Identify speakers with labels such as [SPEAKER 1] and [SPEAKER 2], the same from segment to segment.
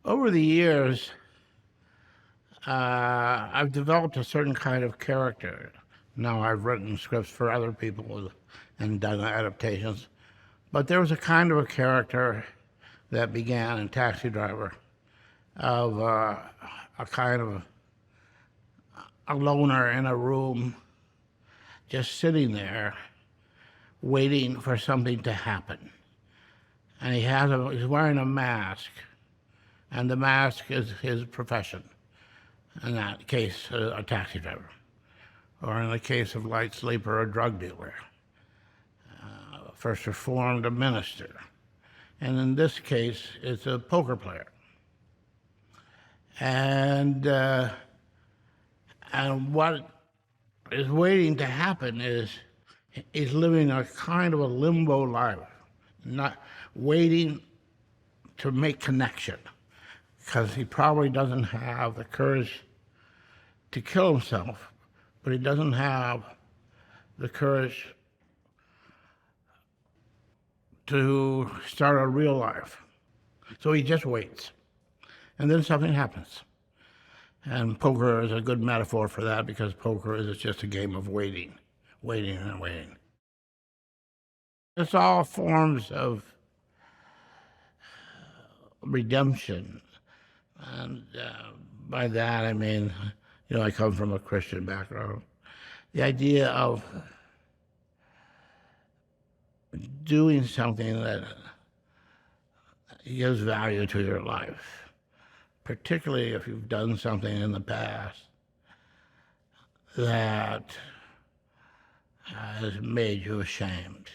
[SPEAKER 1] Over the years, I've developed a certain kind of character. Now I've written scripts for other people and done adaptations, but there was a kind of a character that began in Taxi Driver of a kind of a loner in a room, just sitting there, waiting for something to happen. And he's wearing a mask, and the mask is his profession. In that case, a taxi driver, or in the case of light sleeper, a drug dealer, first reformed, a minister, and in this case, it's a poker player. And what is waiting to happen is he's living a kind of a limbo life, not waiting to make connection, because he probably doesn't have the courage to kill himself, but he doesn't have the courage to start a real life. So he just waits. And then something happens. And poker is a good metaphor for that, because poker is just a game of waiting, waiting and waiting. It's all forms of redemption. And by that I mean, I come from a Christian background. The idea of doing something that gives value to your life, particularly if you've done something in the past that has made you ashamed.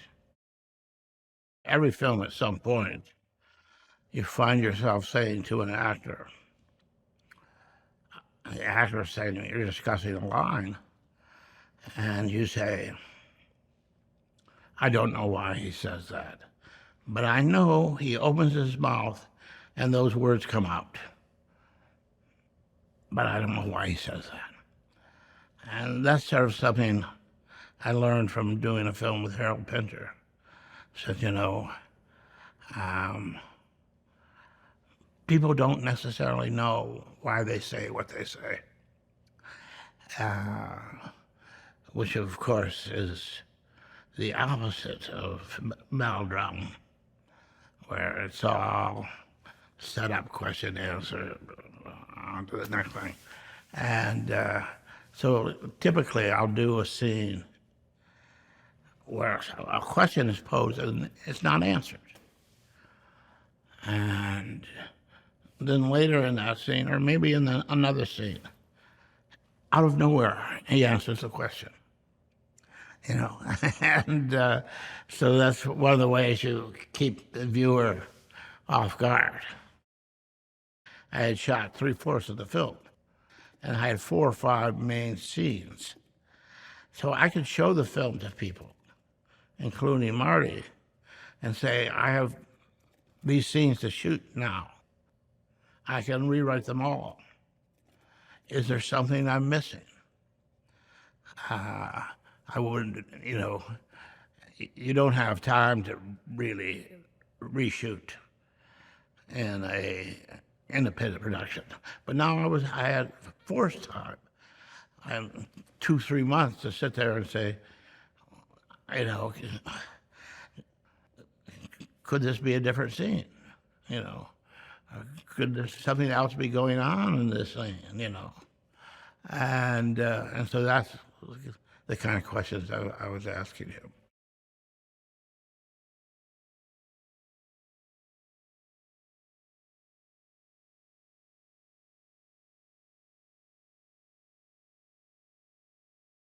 [SPEAKER 1] Every film at some point, you find yourself saying to an actor, the actor is saying, you're discussing a line, and you say, I don't know why he says that, but I know he opens his mouth and those words come out. But I don't know why he says that. And that's sort of something I learned from doing a film with Harold Pinter. Said, people don't necessarily know why they say what they say, which of course is the opposite of melodrama, where it's all set up, question, answer, on to the next thing. And so typically I'll do a scene where a question is posed and it's not answered. And then later in that scene, or maybe in another scene, out of nowhere, he answers the question. And so that's one of the ways you keep the viewer off guard. I had shot 3/4 of the film, and I had 4 or 5 main scenes. So I could show the film to people, including Marty, and say, I have these scenes to shoot now. I can rewrite them all. Is there something I'm missing? I wouldn't, you don't have time to really reshoot in a independent production. But now I had forced time. I had 2-3 months to sit there and say, could this be a different scene? Could there something else be going on in this thing? And so that's the kind of questions I was asking him.